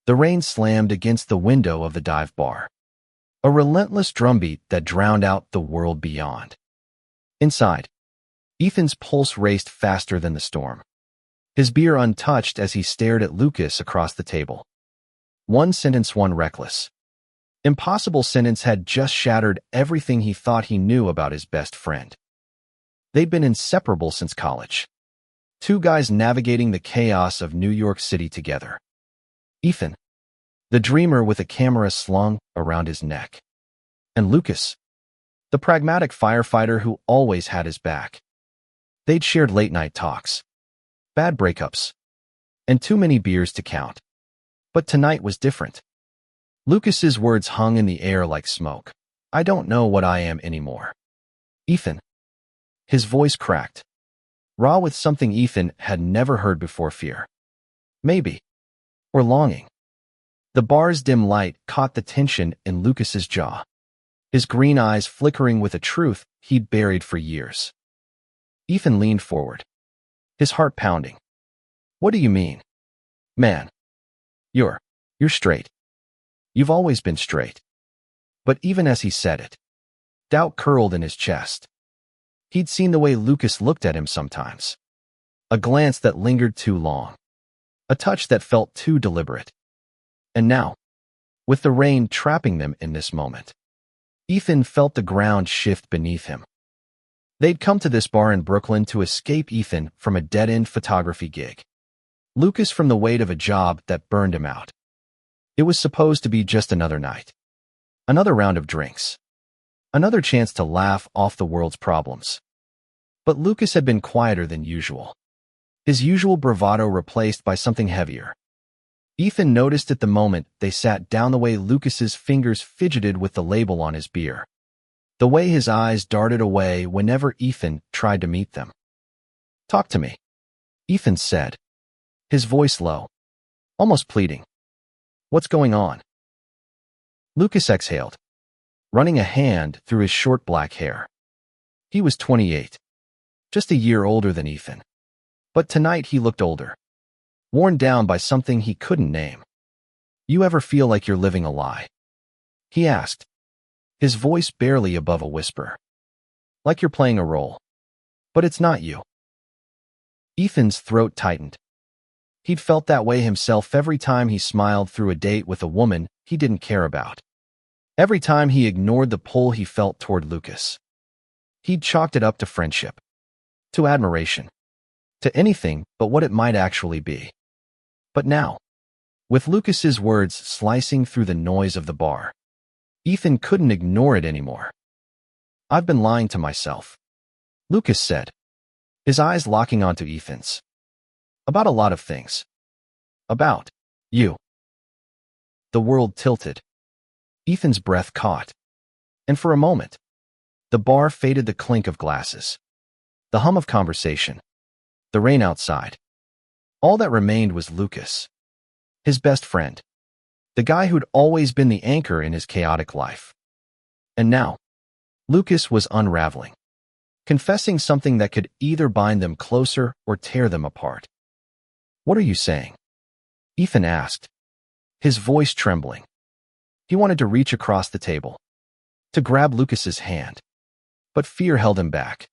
The rain slammed against the window of the dive bar, a relentless drumbeat that drowned out the world beyond. Inside, Ethan's pulse raced faster than the storm, his beer untouched as he stared at Lucas across the table. One reckless, impossible sentence had just shattered everything he thought he knew about his best friend. They'd been inseparable since college. Two guys navigating the chaos of New York City together. Ethan, the dreamer with a camera slung around his neck. And Lucas, the pragmatic firefighter who always had his back. They'd shared late-night talks, bad breakups, and too many beers to count. But tonight was different. Lucas's words hung in the air like smoke. I don't know what I am anymore. Ethan. His voice cracked, raw with something Ethan had never heard before: fear. Maybe. Or longing. The bar's dim light caught the tension in Lucas's jaw, his green eyes flickering with a truth he'd buried for years. Ethan leaned forward, his heart pounding. What do you mean? Man, you're straight. You've always been straight. But even as he said it, doubt curled in his chest. He'd seen the way Lucas looked at him sometimes. A glance that lingered too long. A touch that felt too deliberate. And now, with the rain trapping them in this moment, Ethan felt the ground shift beneath him. They'd come to this bar in Brooklyn to escape Ethan from a dead-end photography gig. Lucas from the weight of a job that burned him out. It was supposed to be just another night. Another round of drinks. Another chance to laugh off the world's problems. But Lucas had been quieter than usual. His usual bravado replaced by something heavier. Ethan noticed at the moment they sat down the way Lucas's fingers fidgeted with the label on his beer. The way his eyes darted away whenever Ethan tried to meet them. Talk to me, Ethan said, his voice low, almost pleading. What's going on? Lucas exhaled, running a hand through his short black hair. He was 28, just a year older than Ethan. But tonight he looked older, worn down by something he couldn't name. You ever feel like you're living a lie? He asked, his voice barely above a whisper. Like you're playing a role, but it's not you. Ethan's throat tightened. He'd felt that way himself every time he smiled through a date with a woman he didn't care about. Every time he ignored the pull he felt toward Lucas. He'd chalked it up to friendship, to admiration, to anything but what it might actually be. But now, with Lucas's words slicing through the noise of the bar, Ethan couldn't ignore it anymore. I've been lying to myself, Lucas said, his eyes locking onto Ethan's. About a lot of things. About you. The world tilted. Ethan's breath caught. And for a moment, the bar faded, the clink of glasses, the hum of conversation, the rain outside. All that remained was Lucas, his best friend, the guy who'd always been the anchor in his chaotic life. And now, Lucas was unraveling, confessing something that could either bind them closer or tear them apart. What are you saying? Ethan asked, his voice trembling. He wanted to reach across the table, to grab Lucas's hand. But fear held him back.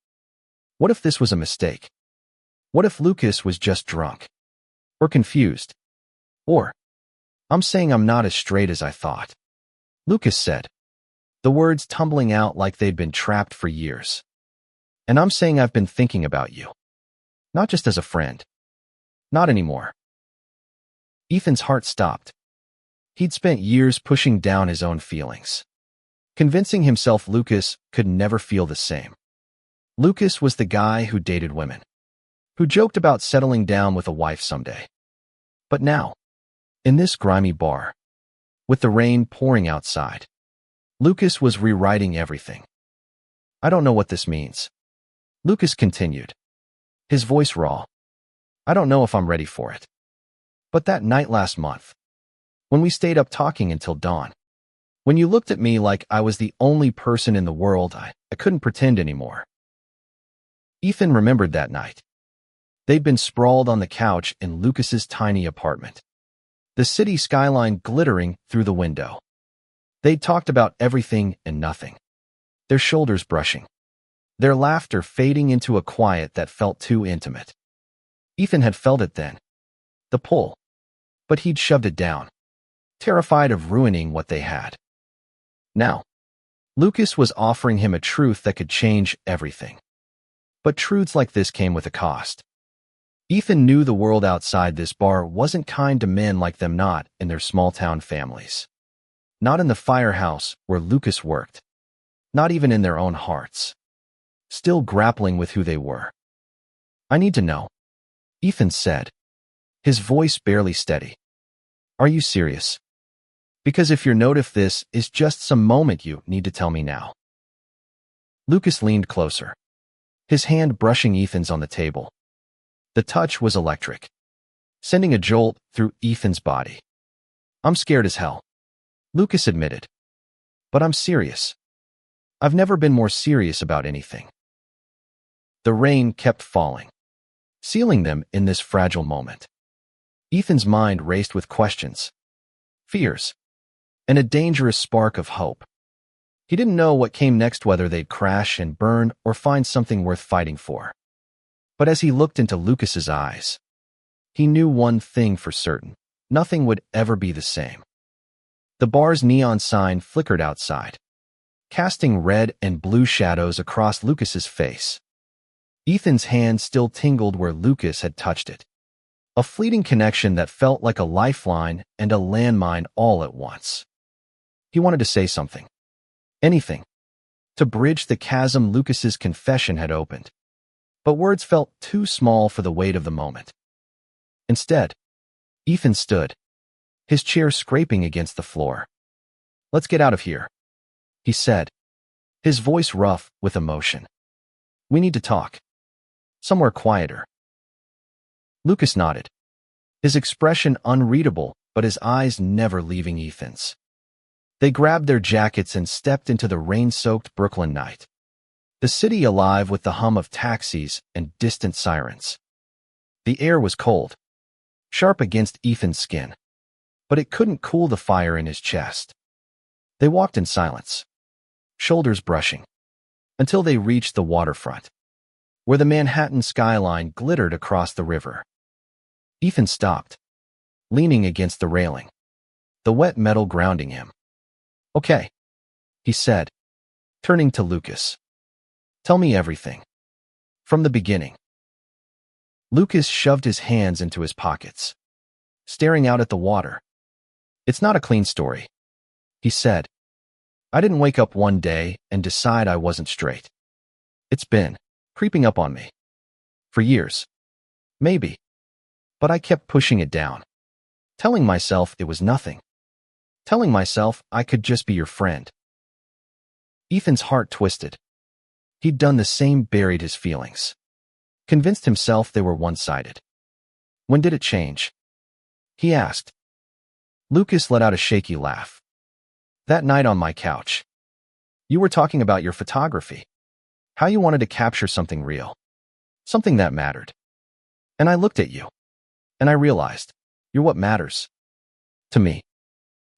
What if this was a mistake? What if Lucas was just drunk? Or confused? Or, I'm saying I'm not as straight as I thought, Lucas said, the words tumbling out like they'd been trapped for years. And I'm saying I've been thinking about you. Not just as a friend. Not anymore. Ethan's heart stopped. He'd spent years pushing down his own feelings, convincing himself Lucas could never feel the same. Lucas was the guy who dated women, who joked about settling down with a wife someday. But now, in this grimy bar, with the rain pouring outside, Lucas was rewriting everything. I don't know what this means, Lucas continued, his voice raw. I don't know if I'm ready for it. But that night last month, when we stayed up talking until dawn, when you looked at me like I was the only person in the world, I couldn't pretend anymore. Ethan remembered that night. They'd been sprawled on the couch in Lucas's tiny apartment. the city skyline glittering through the window. They'd talked about everything and nothing, their shoulders brushing, their laughter fading into a quiet that felt too intimate. Ethan had felt it then, the pull, but he'd shoved it down, terrified of ruining what they had. Now, Lucas was offering him a truth that could change everything. But truths like this came with a cost. Ethan knew the world outside this bar wasn't kind to men like them, not in their small-town families. Not in the firehouse where Lucas worked. Not even in their own hearts. Still grappling with who they were. "I need to know," Ethan said, his voice barely steady. "Are you serious? Because if this is just some moment, you need to tell me now." Lucas leaned closer, his hand brushing Ethan's on the table. The touch was electric, sending a jolt through Ethan's body. "I'm scared as hell," Lucas admitted. "But I'm serious. I've never been more serious about anything." The rain kept falling, sealing them in this fragile moment. Ethan's mind raced with questions, fears, and a dangerous spark of hope. He didn't know what came next, whether they'd crash and burn or find something worth fighting for. But as he looked into Lucas's eyes, he knew one thing for certain: nothing would ever be the same. The bar's neon sign flickered outside, casting red and blue shadows across Lucas's face. Ethan's hand still tingled where Lucas had touched it. A fleeting connection that felt like a lifeline and a landmine all at once. He wanted to say something. Anything. To bridge the chasm Lucas's confession had opened. But words felt too small for the weight of the moment. Instead, Ethan stood, his chair scraping against the floor. "Let's get out of here," he said, his voice rough with emotion. "We need to talk. Somewhere quieter." Lucas nodded, his expression unreadable, but his eyes never leaving Ethan's. They grabbed their jackets and stepped into the rain-soaked Brooklyn night. The city alive with the hum of taxis and distant sirens. The air was cold, sharp against Ethan's skin, but it couldn't cool the fire in his chest. They walked in silence, shoulders brushing, until they reached the waterfront, where the Manhattan skyline glittered across the river. Ethan stopped, leaning against the railing, the wet metal grounding him. "Okay," he said, turning to Lucas. "Tell me everything. From the beginning." Lucas shoved his hands into his pockets, staring out at the water. "It's not a clean story," he said. "I didn't wake up one day and decide I wasn't straight. It's been creeping up on me. For years. Maybe. But I kept pushing it down. Telling myself it was nothing. Telling myself I could just be your friend." Ethan's heart twisted. He'd done the same, buried his feelings. Convinced himself they were one-sided. "When did it change?" he asked. Lucas let out a shaky laugh. "That night on my couch. You were talking about your photography. How you wanted to capture something real. Something that mattered. And I looked at you. And I realized, you're what matters. To me.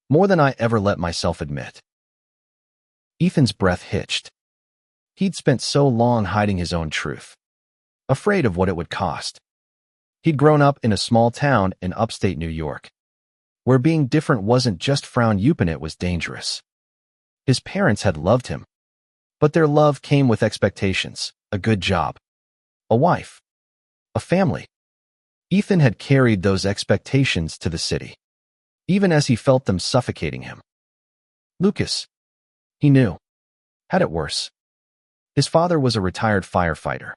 More than I ever let myself admit." Ethan's breath hitched. He'd spent so long hiding his own truth, afraid of what it would cost. He'd grown up in a small town in upstate New York, where being different wasn't just frowned upon, it was dangerous. His parents had loved him, but their love came with expectations, a good job, a wife, a family. Ethan had carried those expectations to the city, even as he felt them suffocating him. Lucas, he knew, had it worse. His father was a retired firefighter,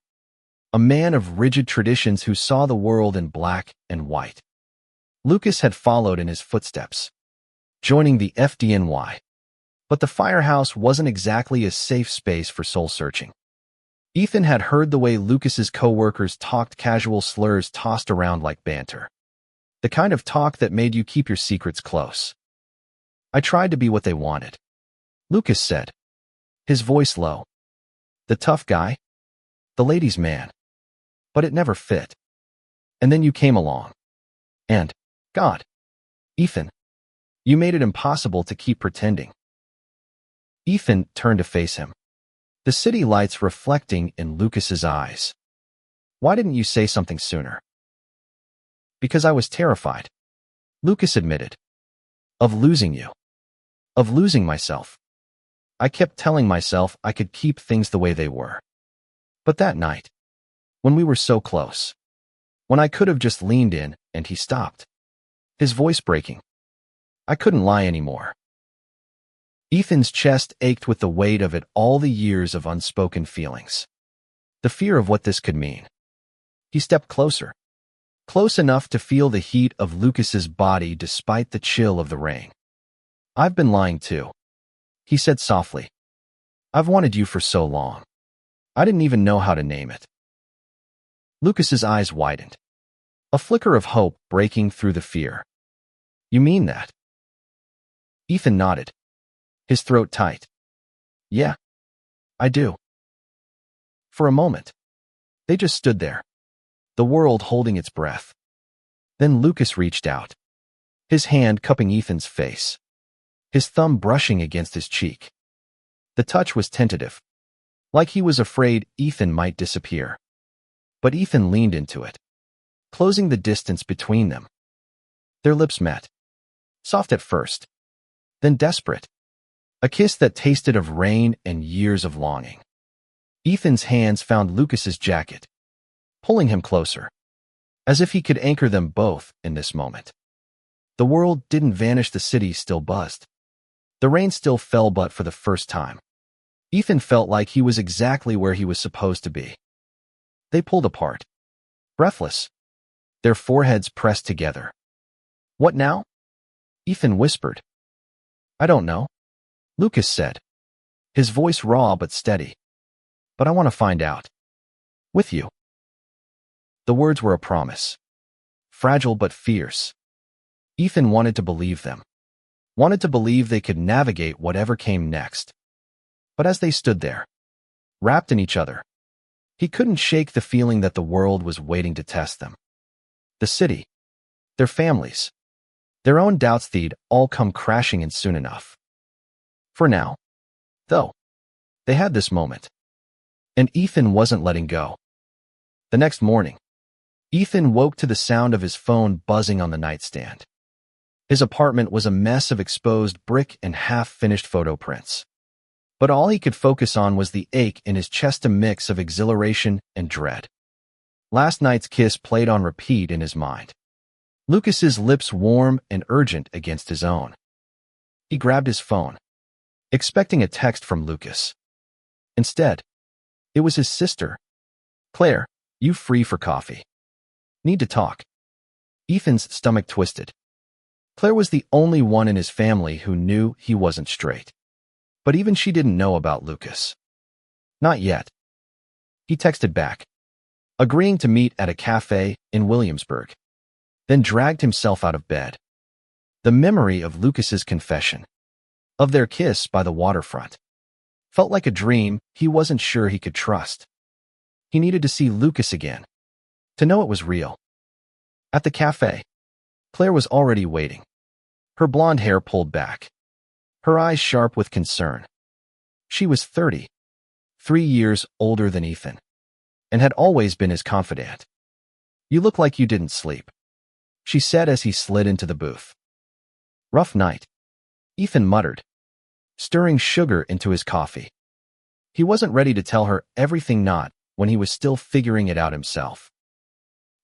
a man of rigid traditions who saw the world in black and white. Lucas had followed in his footsteps, joining the FDNY. But the firehouse wasn't exactly a safe space for soul-searching. Ethan had heard the way Lucas's co-workers talked, casual slurs tossed around like banter. The kind of talk that made you keep your secrets close. "I tried to be what they wanted," Lucas said, his voice low. "The tough guy, the ladies' man. But it never fit. And then you came along. And, God, Ethan, you made it impossible to keep pretending. Ethan turned to face him, the city lights reflecting in Lucas's eyes. Why didn't you say something sooner? Because I was terrified, Lucas admitted. Of losing you. Of losing myself. I kept telling myself I could keep things the way they were. But that night, when we were so close, when I could have just leaned in and he stopped, his voice breaking, I couldn't lie anymore. Ethan's chest ached with the weight of it, all the years of unspoken feelings. The fear of what this could mean. He stepped closer, close enough to feel the heat of Lucas's body despite the chill of the rain. I've been lying too, he said softly. I've wanted you for so long. I didn't even know how to name it. Lucas's eyes widened, a flicker of hope breaking through the fear. You mean that? Ethan nodded, his throat tight. Yeah, I do. For a moment, they just stood there, the world holding its breath. Then Lucas reached out, his hand cupping Ethan's face, his thumb brushing against his cheek. The touch was tentative, like he was afraid Ethan might disappear. But Ethan leaned into it, closing the distance between them. Their lips met, soft at first, then desperate. A kiss that tasted of rain and years of longing. Ethan's hands found Lucas's jacket, pulling him closer, as if he could anchor them both in this moment. The world didn't vanish, the city still buzzed. The rain still fell, but for the first time, Ethan felt like he was exactly where he was supposed to be. They pulled apart, breathless, their foreheads pressed together. What now? Ethan whispered. I don't know, Lucas said, his voice raw but steady. But I want to find out. With you. The words were a promise, fragile but fierce. Ethan wanted to believe them, wanted to believe they could navigate whatever came next. But as they stood there, wrapped in each other, he couldn't shake the feeling that the world was waiting to test them. The city, their families, their own doubts, they'd all come crashing in soon enough. For now, though, they had this moment, and Ethan wasn't letting go. The next morning, Ethan woke to the sound of his phone buzzing on the nightstand. His apartment was a mess of exposed brick and half-finished photo prints. But all he could focus on was the ache in his chest, a mix of exhilaration and dread. Last night's kiss played on repeat in his mind. Lucas's lips warm and urgent against his own. He grabbed his phone, expecting a text from Lucas. Instead, it was his sister. Claire, you free for coffee? Need to talk. Ethan's stomach twisted. Claire was the only one in his family who knew he wasn't straight. But even she didn't know about Lucas. Not yet. He texted back, agreeing to meet at a cafe in Williamsburg, then dragged himself out of bed. The memory of Lucas's confession, of their kiss by the waterfront, felt like a dream he wasn't sure he could trust. He needed to see Lucas again, to know it was real. At the cafe, Claire was already waiting, her blonde hair pulled back, her eyes sharp with concern. She was 30, 3 years older than Ethan, and had always been his confidant. You look like you didn't sleep, she said as he slid into the booth. Rough night, Ethan muttered, stirring sugar into his coffee. He wasn't ready to tell her everything, not when he was still figuring it out himself.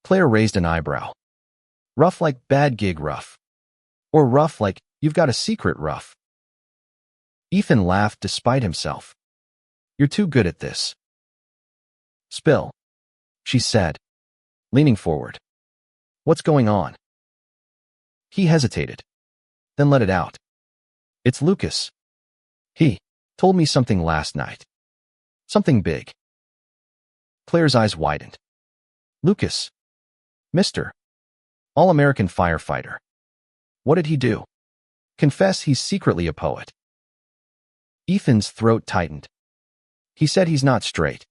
Claire raised an eyebrow. Rough like bad gig rough. Or rough like you've got a secret rough. Ethan laughed despite himself. You're too good at this. Spill, she said, leaning forward. What's going on? He hesitated, then let it out. It's Lucas. He told me something last night. Something big. Claire's eyes widened. Lucas. Mr. All-American firefighter. What did he do? Confess he's secretly a poet. Ethan's throat tightened. He said he's not straight,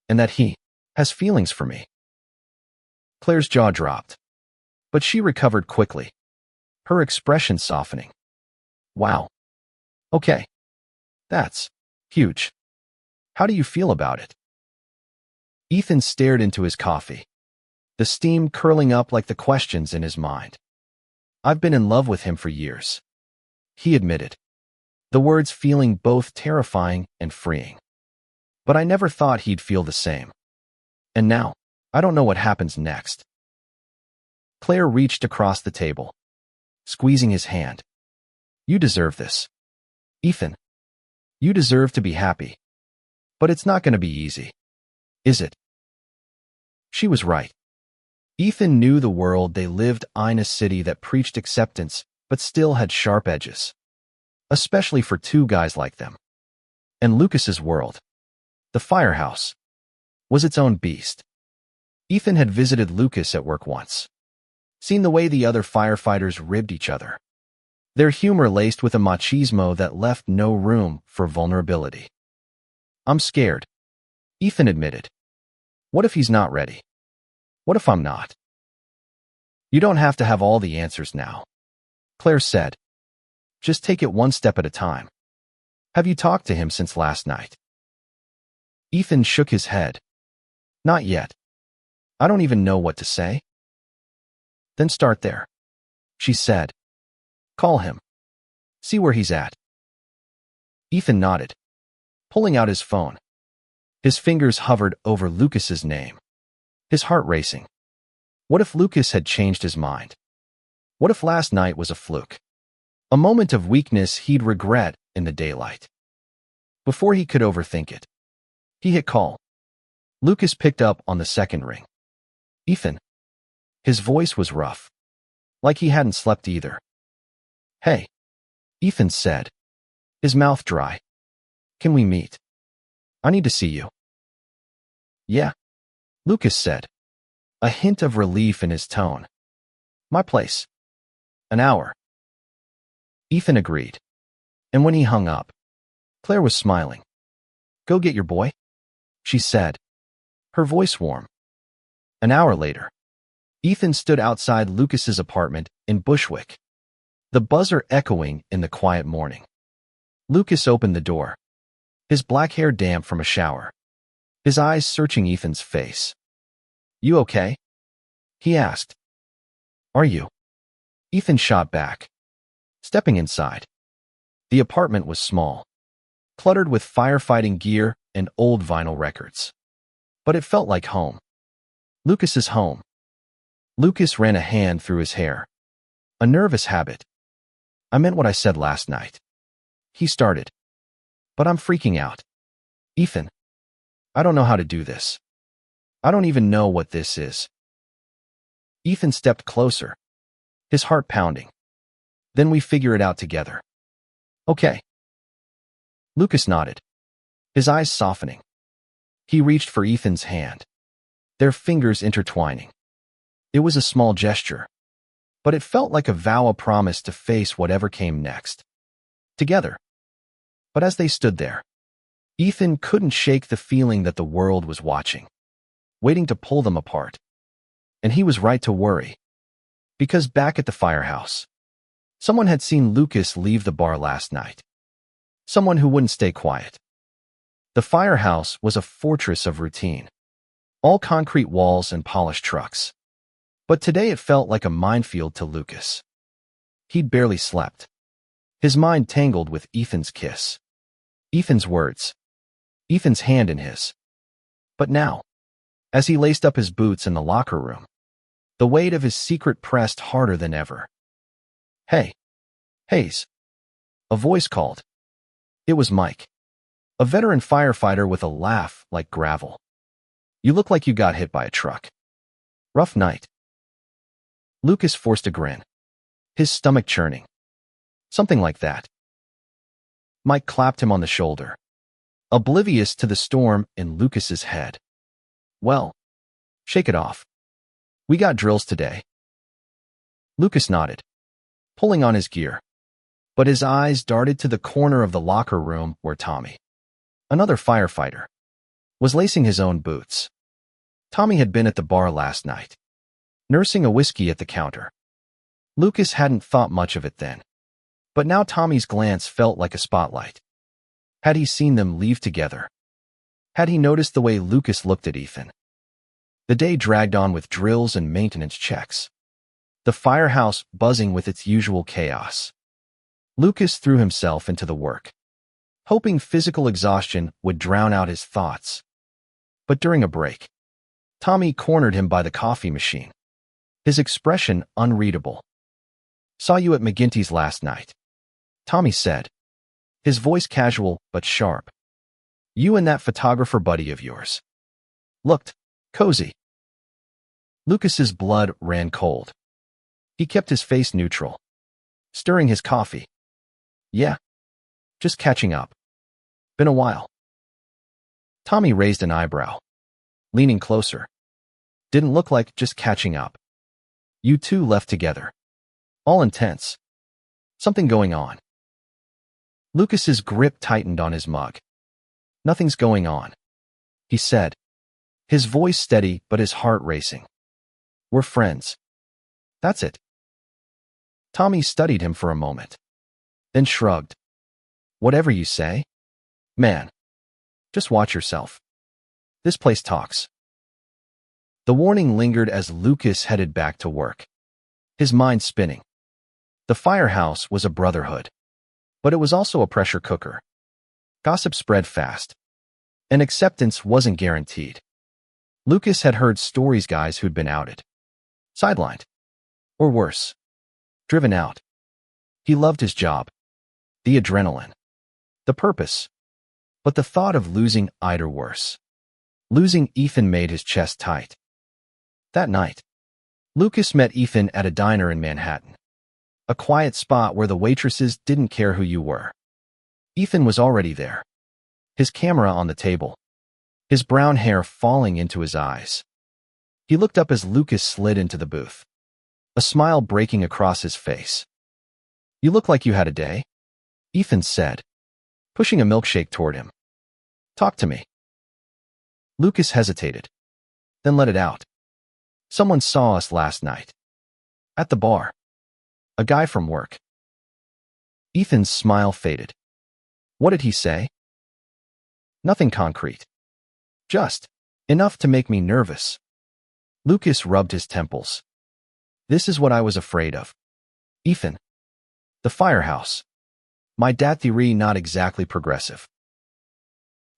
and that he has feelings for me. Claire's jaw dropped, but she recovered quickly, her expression softening. Wow. Okay. That's huge. How do you feel about it? Ethan stared into his coffee, the steam curling up like the questions in his mind. I've been in love with him for years, he admitted, the words feeling both terrifying and freeing. But I never thought he'd feel the same. And now, I don't know what happens next. Claire reached across the table, squeezing his hand. You deserve this. Ethan, you deserve to be happy. But it's not going to be easy, is it? She was right. Ethan knew the world they lived in, a city that preached acceptance but still had sharp edges, especially for two guys like them. And Lucas's world, the firehouse, was its own beast. Ethan had visited Lucas at work once, seen the way the other firefighters ribbed each other, their humor laced with a machismo that left no room for vulnerability. I'm scared, Ethan admitted. What if he's not ready? What if I'm not? You don't have to have all the answers now, Claire said. Just take it one step at a time. Have you talked to him since last night? Ethan shook his head. Not yet. I don't even know what to say. Then start there, she said. Call him. See where he's at. Ethan nodded, pulling out his phone. His fingers hovered over Lucas's name, his heart racing. What if Lucas had changed his mind? What if last night was a fluke? A moment of weakness he'd regret in the daylight. Before he could overthink it, he hit call. Lucas picked up on the second ring. Ethan. His voice was rough, like he hadn't slept either. Hey, Ethan said, his mouth dry. Can we meet? I need to see you. Yeah, Lucas said, a hint of relief in his tone. My place. An hour. Ethan agreed. And when he hung up, Claire was smiling. Go get your boy, she said, her voice warm. An hour later, Ethan stood outside Lucas's apartment in Bushwick, the buzzer echoing in the quiet morning. Lucas opened the door, his black hair damp from a shower, his eyes searching Ethan's face. You okay? He asked. Are you? Ethan shot back, stepping inside. The apartment was small, cluttered with firefighting gear and old vinyl records. But it felt like home. Lucas's home. Lucas ran a hand through his hair. A nervous habit. I meant what I said last night. He started. But I'm freaking out. Ethan, I don't know how to do this. I don't even know what this is. Ethan stepped closer, his heart pounding. Then we figure it out together. Okay. Lucas nodded, his eyes softening. He reached for Ethan's hand, their fingers intertwining. It was a small gesture, but it felt like a vow, a promise to face whatever came next. Together. But as they stood there, Ethan couldn't shake the feeling that the world was watching, waiting to pull them apart. And he was right to worry. Because back at the firehouse, someone had seen Lucas leave the bar last night. Someone who wouldn't stay quiet. The firehouse was a fortress of routine. All concrete walls and polished trucks. But today it felt like a minefield to Lucas. He'd barely slept. His mind tangled with Ethan's kiss. Ethan's words. Ethan's hand in his. But now, as he laced up his boots in the locker room, the weight of his secret pressed harder than ever. Hey, Hayes. A voice called. It was Mike, a veteran firefighter with a laugh like gravel. You look like you got hit by a truck. Rough night. Lucas forced a grin, his stomach churning. Something like that. Mike clapped him on the shoulder, oblivious to the storm in Lucas's head. Well, shake it off. We got drills today. Lucas nodded, pulling on his gear. But his eyes darted to the corner of the locker room where Tommy, another firefighter, was lacing his own boots. Tommy had been at the bar last night, nursing a whiskey at the counter. Lucas hadn't thought much of it then. But now Tommy's glance felt like a spotlight. Had he seen them leave together? Had he noticed the way Lucas looked at Ethan? The day dragged on with drills and maintenance checks. The firehouse buzzing with its usual chaos. Lucas threw himself into the work, hoping physical exhaustion would drown out his thoughts. But during a break, Tommy cornered him by the coffee machine, his expression unreadable. "Saw you at McGinty's last night," Tommy said, his voice casual but sharp. "You and that photographer buddy of yours. Looked cozy." Lucas's blood ran cold. He kept his face neutral, stirring his coffee. "Yeah, just catching up. Been a while." Tommy raised an eyebrow, leaning closer. "Didn't look like just catching up. You two left together. All intense. Something going on." Lucas's grip tightened on his mug. "Nothing's going on," he said, his voice steady but his heart racing. "We're friends. That's it." Tommy studied him for a moment, then shrugged. "Whatever you say. Man, just watch yourself. This place talks." The warning lingered as Lucas headed back to work, his mind spinning. The firehouse was a brotherhood, but it was also a pressure cooker. Gossip spread fast, and acceptance wasn't guaranteed. Lucas had heard stories guys who'd been outed, sidelined, or worse, driven out. He loved his job, the adrenaline, the purpose, but the thought of losing Ida worse. Losing Ethan made his chest tight. That night, Lucas met Ethan at a diner in Manhattan, a quiet spot where the waitresses didn't care who you were. Ethan was already there, his camera on the table, his brown hair falling into his eyes. He looked up as Lucas slid into the booth, a smile breaking across his face. "You look like you had a day," Ethan said, pushing a milkshake toward him. "Talk to me." Lucas hesitated, then let it out. "Someone saw us last night. At the bar. A guy from work." Ethan's smile faded. "What did he say?" "Nothing concrete. Just enough to make me nervous." Lucas rubbed his temples. "This is what I was afraid of. Ethan. The firehouse. My dad theory not exactly progressive."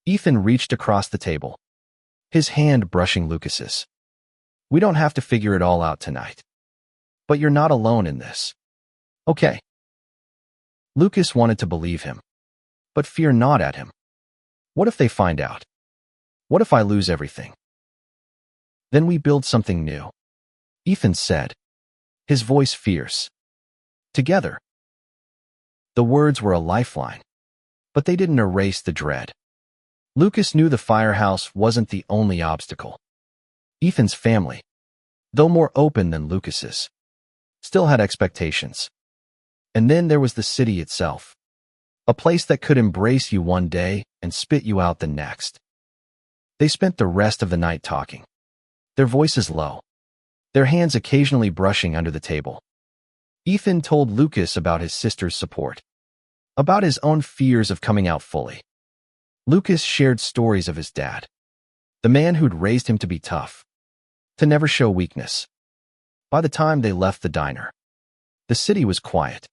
Ethan reached across the table, his hand brushing Lucas's. "We don't have to figure it all out tonight. But you're not alone in this. Okay." Lucas wanted to believe him, but fear gnawed at him. What if they find out? What if I lose everything? "Then we build something new," Ethan said, his voice fierce. "Together." The words were a lifeline, but they didn't erase the dread. Lucas knew the firehouse wasn't the only obstacle. Ethan's family, though more open than Lucas's, still had expectations. And then there was the city itself, a place that could embrace you one day and spit you out the next. They spent the rest of the night talking, their voices low, their hands occasionally brushing under the table. Ethan told Lucas about his sister's support, about his own fears of coming out fully. Lucas shared stories of his dad, the man who'd raised him to be tough, to never show weakness. By the time they left the diner, the city was quiet,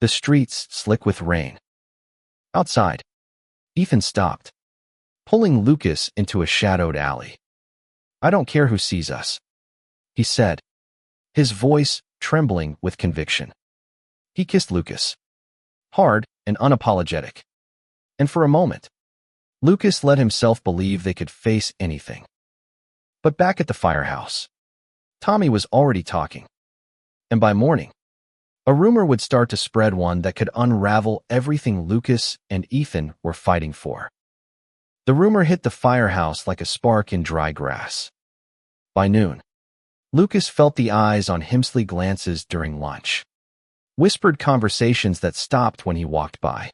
the streets slick with rain. Outside, Ethan stopped, pulling Lucas into a shadowed alley. "I don't care who sees us," he said, his voice trembling with conviction. He kissed Lucas, hard and unapologetic. And for a moment, Lucas let himself believe they could face anything. But back at the firehouse, Tommy was already talking. And by morning, a rumor would start to spread, one that could unravel everything Lucas and Ethan were fighting for. The rumor hit the firehouse like a spark in dry grass. By noon, Lucas felt the eyes on Himsley glances during lunch, whispered conversations that stopped when he walked by.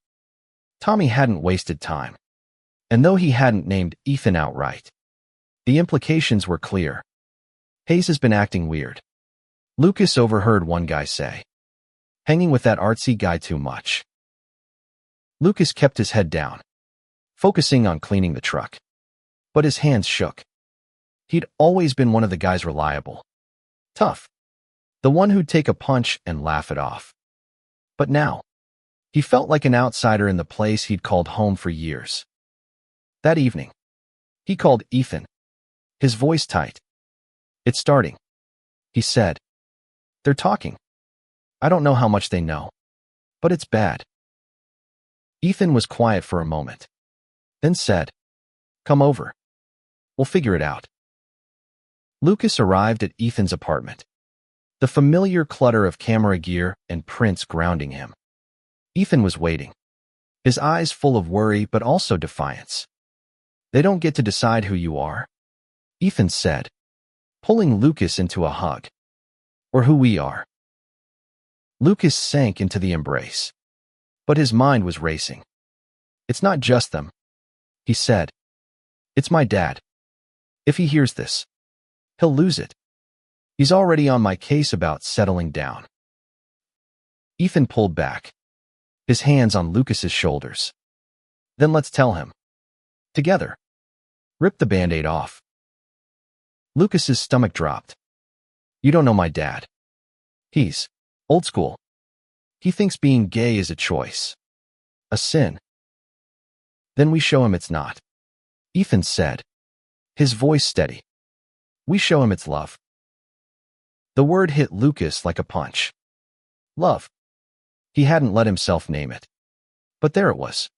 Tommy hadn't wasted time. And though he hadn't named Ethan outright, the implications were clear. Hayes has been acting weird. Lucas overheard one guy say, "Hanging with that artsy guy too much." Lucas kept his head down, focusing on cleaning the truck. But his hands shook. He'd always been one of the guys reliable, tough, the one who'd take a punch and laugh it off. But now, he felt like an outsider in the place he'd called home for years. That evening, he called Ethan, his voice tight. "It's starting," he said. "They're talking. I don't know how much they know, but it's bad." Ethan was quiet for a moment, then said, "Come over. We'll figure it out." Lucas arrived at Ethan's apartment, the familiar clutter of camera gear and prints grounding him. Ethan was waiting, his eyes full of worry but also defiance. "They don't get to decide who you are," Ethan said, pulling Lucas into a hug. "Or who we are." Lucas sank into the embrace, but his mind was racing. "It's not just them," he said. "It's my dad. If he hears this, he'll lose it. He's already on my case about settling down." Ethan pulled back, his hands on Lucas's shoulders. "Then let's tell him. Together. Rip the Band-Aid off." Lucas's stomach dropped. "You don't know my dad. He's old school. He thinks being gay is a choice, a sin." "Then we show him it's not," Ethan said, his voice steady. "We show him it's love." The word hit Lucas like a punch. Love. He hadn't let himself name it. But there it was.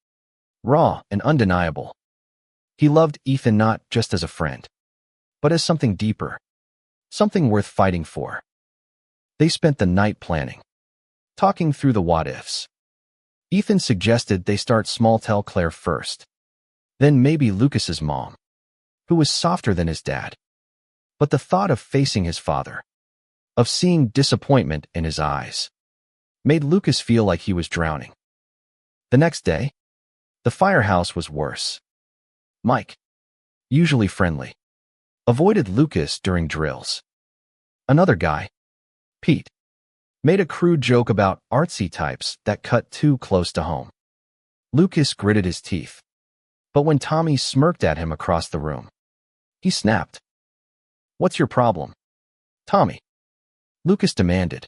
Raw and undeniable. He loved Ethan not just as a friend, but as something deeper, something worth fighting for. They spent the night planning, talking through the what-ifs. Ethan suggested they start small, tell Claire first, then maybe Lucas's mom, who was softer than his dad. But the thought of facing his father, of seeing disappointment in his eyes, made Lucas feel like he was drowning. The next day, the firehouse was worse. Mike, usually friendly, avoided Lucas during drills. Another guy, Pete, made a crude joke about artsy types that cut too close to home. Lucas gritted his teeth. But when Tommy smirked at him across the room, he snapped. "What's your problem, Tommy?" Lucas demanded,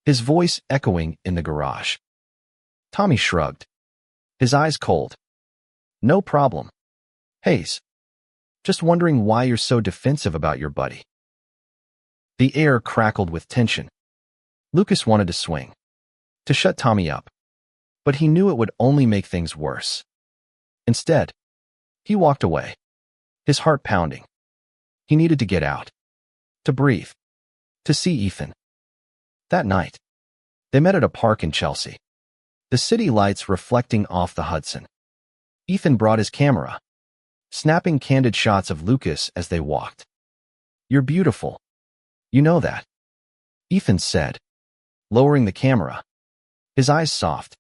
his voice echoing in the garage. Tommy shrugged, his eyes cold. "No problem, Hayes. Just wondering why you're so defensive about your buddy." The air crackled with tension. Lucas wanted to swing, to shut Tommy up, but he knew it would only make things worse. Instead, he walked away, his heart pounding. He needed to get out, to breathe, to see Ethan. That night, they met at a park in Chelsea, the city lights reflecting off the Hudson. Ethan brought his camera, snapping candid shots of Lucas as they walked. "You're beautiful. You know that," Ethan said, lowering the camera, his eyes soft.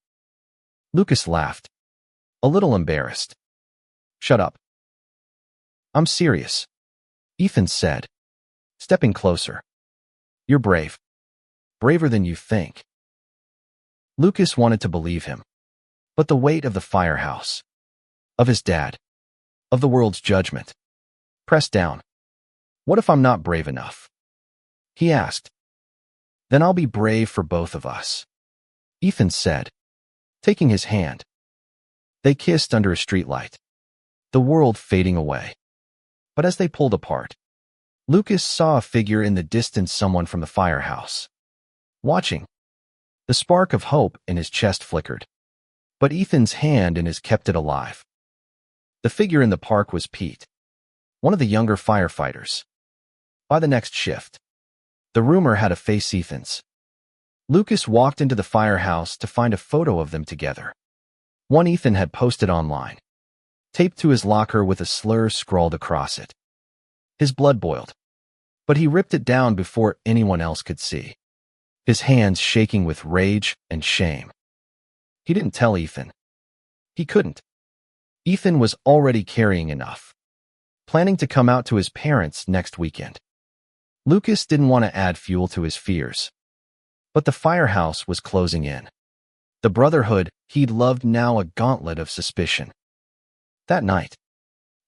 Lucas laughed, a little embarrassed. "Shut up. I'm serious," Ethan said, stepping closer. "You're brave. Braver than you think." Lucas wanted to believe him, but the weight of the firehouse, of his dad, of the world's judgment, pressed down. "What if I'm not brave enough?" he asked. "Then I'll be brave for both of us," Ethan said, taking his hand. They kissed under a streetlight, the world fading away. But as they pulled apart, Lucas saw a figure in the distance, someone from the firehouse, watching. The spark of hope in his chest flickered, but Ethan's hand in his kept it alive. The figure in the park was Pete, one of the younger firefighters. By the next shift, the rumor had a face Ethan's. Lucas walked into the firehouse to find a photo of them together. One Ethan had posted online, taped to his locker with a slur scrawled across it. His blood boiled, but he ripped it down before anyone else could see, his hands shaking with rage and shame. He didn't tell Ethan. He couldn't. Ethan was already carrying enough, planning to come out to his parents next weekend. Lucas didn't want to add fuel to his fears, but the firehouse was closing in. The brotherhood he'd loved now a gauntlet of suspicion. That night,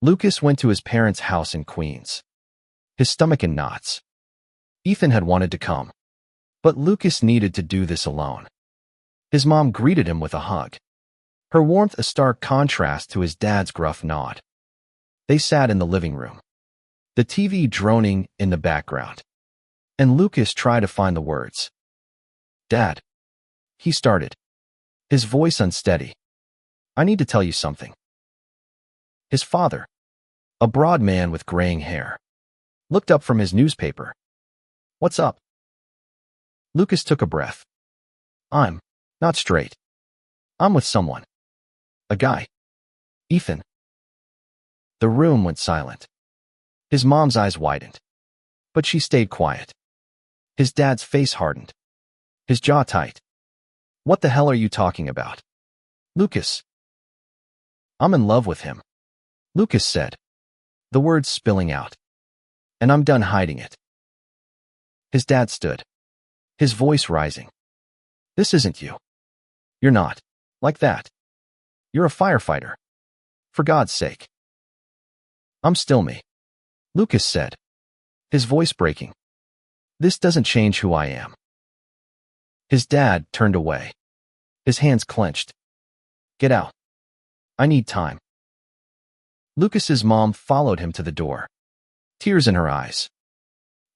Lucas went to his parents' house in Queens, his stomach in knots. Ethan had wanted to come, but Lucas needed to do this alone. His mom greeted him with a hug, her warmth a stark contrast to his dad's gruff nod. They sat in the living room, the TV droning in the background, and Lucas tried to find the words. "Dad," he started, his voice unsteady. "I need to tell you something." His father, a broad man with graying hair, looked up from his newspaper. "What's up?" Lucas took a breath. "I'm not straight. I'm with someone. A guy. Ethan." The room went silent. His mom's eyes widened, but she stayed quiet. His dad's face hardened, his jaw tight. "What the hell are you talking about?" "Lucas." "I'm in love with him," Lucas said, the words spilling out. "And I'm done hiding it." His dad stood, his voice rising. "This isn't you. You're not like that. You're a firefighter. For God's sake." "I'm still me," Lucas said, his voice breaking. "This doesn't change who I am." His dad turned away, his hands clenched. "Get out. I need time." Lucas's mom followed him to the door, tears in her eyes.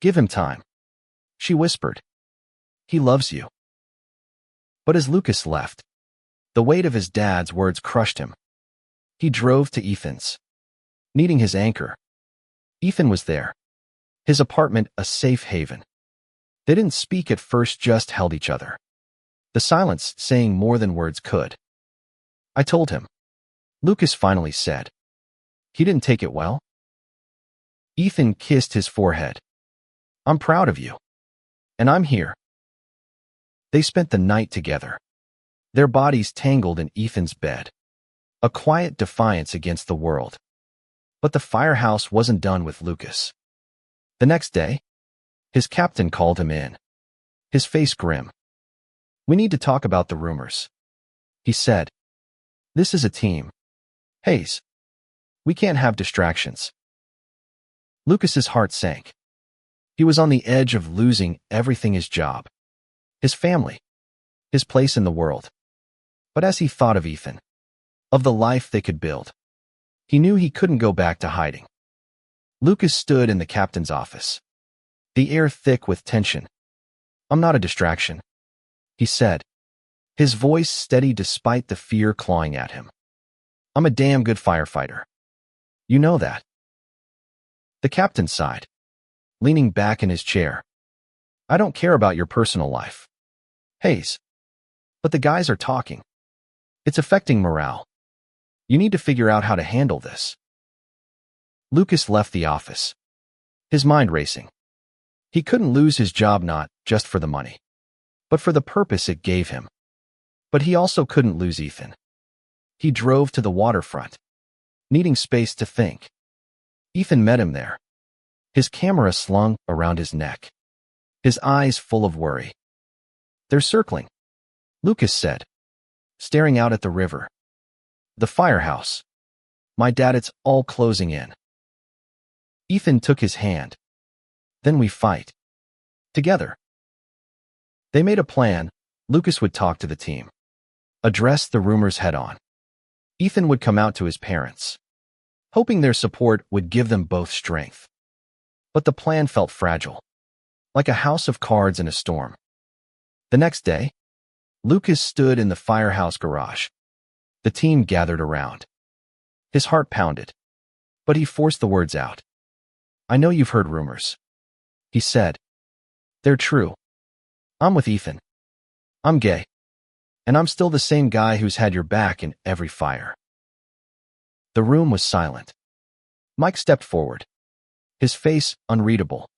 "Give him time," she whispered. "He loves you." But as Lucas left, the weight of his dad's words crushed him. He drove to Ethan's, needing his anchor. Ethan was there, his apartment a safe haven. They didn't speak at first, just held each other, the silence saying more than words could. "I told him," Lucas finally said. "He didn't take it well." Ethan kissed his forehead. "I'm proud of you. And I'm here." They spent the night together, their bodies tangled in Ethan's bed, a quiet defiance against the world. But the firehouse wasn't done with Lucas. The next day, his captain called him in, his face grim. "We need to talk about the rumors," he said. "This is a team. Hayes. We can't have distractions." Lucas's heart sank. He was on the edge of losing everything: his job, his family, his place in the world. But as he thought of Ethan, of the life they could build, he knew he couldn't go back to hiding. Lucas stood in the captain's office, the air thick with tension. "I'm not a distraction," he said, his voice steady despite the fear clawing at him. "I'm a damn good firefighter. You know that." The captain sighed, leaning back in his chair. "I don't care about your personal life, Hayes. But the guys are talking. It's affecting morale. You need to figure out how to handle this." Lucas left the office, his mind racing. He couldn't lose his job, not just for the money, but for the purpose it gave him. But he also couldn't lose Ethan. He drove to the waterfront, needing space to think. Ethan met him there, his camera slung around his neck, his eyes full of worry. "They're circling," Lucas said, staring out at the river. "The firehouse. My dad, it's all closing in." Ethan took his hand. "Then we fight. Together." They made a plan. Lucas would talk to the team, address the rumors head on. Ethan would come out to his parents, hoping their support would give them both strength. But the plan felt fragile, like a house of cards in a storm. The next day, Lucas stood in the firehouse garage. The team gathered around. His heart pounded, but he forced the words out. "I know you've heard rumors," he said. "They're true. I'm with Ethan. I'm gay. And I'm still the same guy who's had your back in every fire." The room was silent. Mike stepped forward, his face unreadable.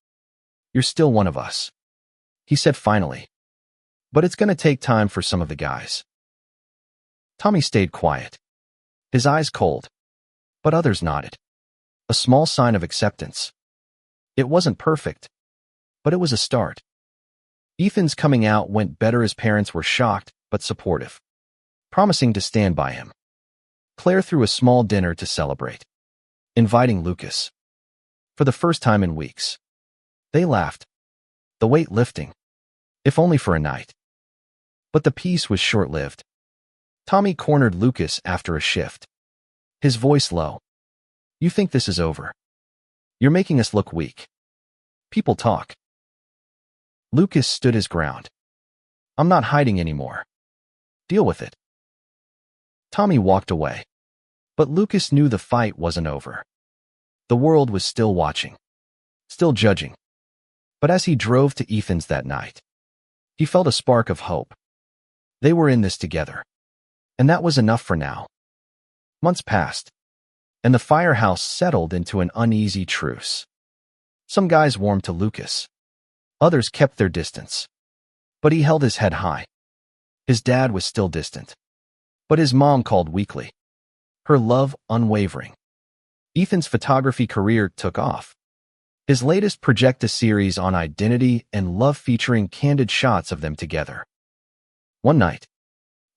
"You're still one of us," he said finally. "But it's going to take time for some of the guys." Tommy stayed quiet, his eyes cold, but others nodded, a small sign of acceptance. It wasn't perfect, But it was a start. Ethan's coming out went better. His parents were shocked but supportive, promising to stand by him. Claire threw a small dinner to celebrate, inviting Lucas. For the first time in weeks, they laughed, the weight lifting, if only for a night. But the peace was short-lived. Tommy cornered Lucas after a shift, his voice low. "You think this is over? You're making us look weak. People talk." Lucas stood his ground. "I'm not hiding anymore. Deal with it." Tommy walked away. But Lucas knew the fight wasn't over. The world was still watching, still judging. But as he drove to Ethan's that night, he felt a spark of hope. They were in this together. And that was enough for now. Months passed, and the firehouse settled into an uneasy truce. Some guys warmed to Lucas. Others kept their distance. But he held his head high. His dad was still distant. But his mom called weekly. Her love unwavering. Ethan's photography career took off. His latest project a series on identity and love featuring candid shots of them together. One night,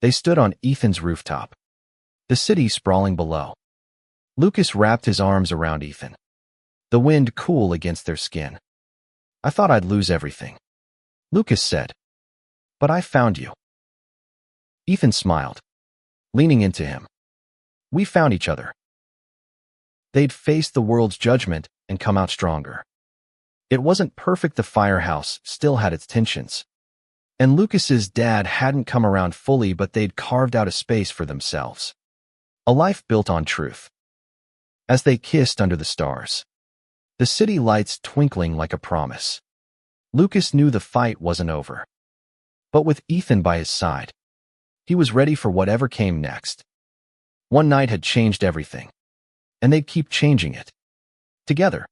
they stood on Ethan's rooftop, the city sprawling below. Lucas wrapped his arms around Ethan, the wind cool against their skin. "I thought I'd lose everything," Lucas said. "But I found you." Ethan smiled, leaning into him. "We found each other." They'd faced the world's judgment and come out stronger. It wasn't perfect. The firehouse still had its tensions. And Lucas's dad hadn't come around fully, but they'd carved out a space for themselves. A life built on truth. As they kissed under the stars, the city lights twinkling like a promise, Lucas knew the fight wasn't over. But with Ethan by his side, he was ready for whatever came next. One night had changed everything, and they'd keep changing it. Together.